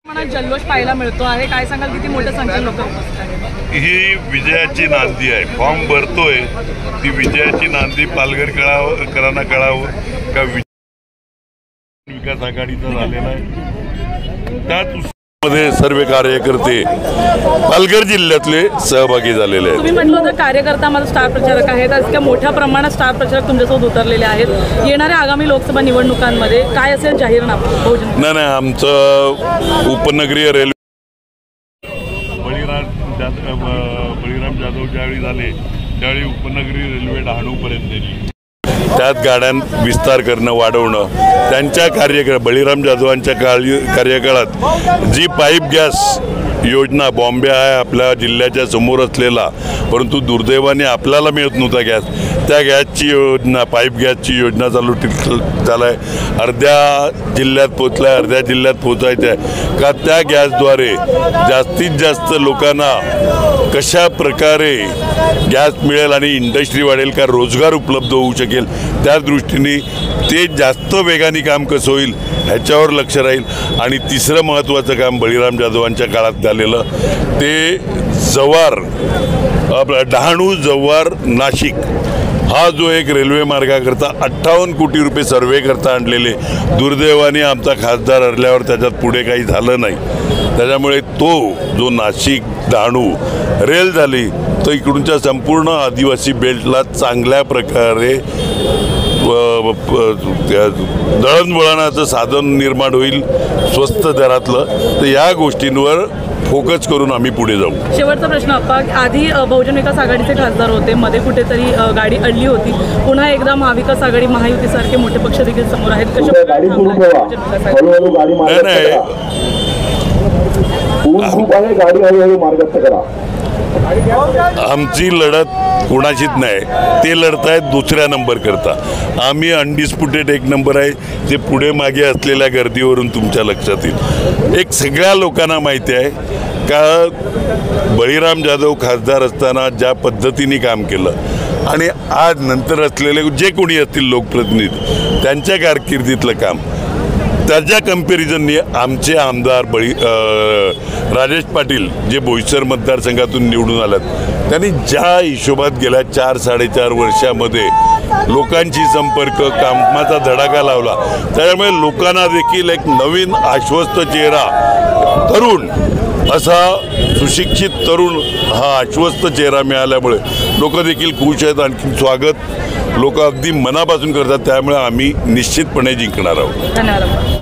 जल्लोष पाहायला मिळतो आहे, काय सांगाल किती मोठ्या संख्येने लोक उपस्थित आहेत? ही विजयाची नांदी आहे. फॉर्म भरतोय ती विजयाची नांदी पालघरकरांना कळावं का विकास आघाडीचा झालेला आहे. त्याच मध्ये सर्व कार्यकर्ते पालघर जिल्ह्यातले सहभागी झालेले आहेत. तुम्ही म्हटलं होतं कार्यकर्ता माझा स्टार प्रचारक आहेत, आज इतक्या मोठ्या प्रमाणात स्टार प्रचारक तुमच्यासोबत उतरलेले आहेत. येणाऱ्या आगामी लोकसभा निवडणुकांमध्ये काय असेल जाहीरनामा? नाही, आमचं उपनगरीय रेल्वे बळीराम जाधव ज्यावेळी झाले त्यावेळी उपनगरीय रेल्वे डहाणूपर्यंत गेली. त्यात गाड्यां विस्तार करणं, वाढवणं, त्यांच्या बळीराम जाधवांच्या कार्यकाळात जी पाईप गॅस योजना बॉम्बे आहे आपल्या जिल्ह्याच्या समोर असलेला, परंतु दुर्दैवाने आपल्याला मिळत नव्हता गॅस, त्या गॅसची योजना, पाईप गॅसची योजना चालू झालं आहे. अर्ध्या जिल्ह्यात पोचलं आहे, अर्ध्या जिल्ह्यात पोचायचं आहे का त्या गॅसद्वारे जास्तीत जास्त लोकांना कशा प्रकारे गॅस मिळेल आणि इंडस्ट्री वाढेल, का रोजगार उपलब्ध होऊ शकेल, त्या दृष्टीने ते जास्त वेगाने काम कसं होईल ह्याच्यावर लक्ष राहील. आणि तिसरं महत्त्वाचं काम बळीराम जाधवांच्या काळात झालेलं ते जव्हार, डहाणू जव्हार नाशिक हा जो एक रेल्वे मार्गाकरता 58 कोटी रुपये सर्वे करता आणलेले, दुर्दैवाने आमचा खासदार हरल्यावर त्याच्यात पुढे काही झालं नाही. त्याच्यामुळे तो जो नाशिक डहाणू रेल झाली तर इकडूनच्या संपूर्ण आदिवासी बेल्टला चांगल्या प्रकारे दळणवळणाचं साधन निर्माण होईल स्वस्त दरातलं. तर या गोष्टींवर फोकस करून आम्ही पुढे जाऊ. शेवटचा प्रश्न अप्पा, आधी बहुजन विकास आघाडीचे खासदार होते, मध्ये कुठेतरी गाडी अडली होती, पुन्हा एकदा महाविकास आघाडी महायुतीसारखे मोठे पक्ष देखील समोर आहेत. आमची लढत कोणाशीच नाही, ते लढतायत दुसऱ्या नंबर करता. आम्ही अनडिस्प्युटेड एक नंबर आहे. ते पुढे मागे असलेल्या गर्दीवरून तुमच्या लक्षात येईल. एक सगळ्या लोकांना माहिती आहे का बळीराम जाधव खासदार असताना ज्या पद्धतीने काम केलं आणि आज नंतर असलेले जे कोणी असतील लोकप्रतिनिधी त्यांच्या कारकिर्दीतलं काम, त्याच्या कंपॅरिझनने आमचे आमदार राजेश पाटील जे बोईसर मतदारसंघातून निवडून आल्यात, त्यांनी ज्या हिशोबात गेल्या 4-4.5 वर्षामध्ये लोकांशी संपर्क, कामाचा धडाका लावला, त्यामुळे लोकांना देखील एक नवीन आश्वस्त चेहरा, तरुण असा सुशिक्षित तरुण हा आश्वस्त चेहरा मिळाल्यामुळे लोक देखील खुश आहेत. आणखी स्वागत लोक अगदी मनापासून करतात. त्यामुळे आम्ही निश्चितपणे जिंकणार आहोत. धन्यवाद.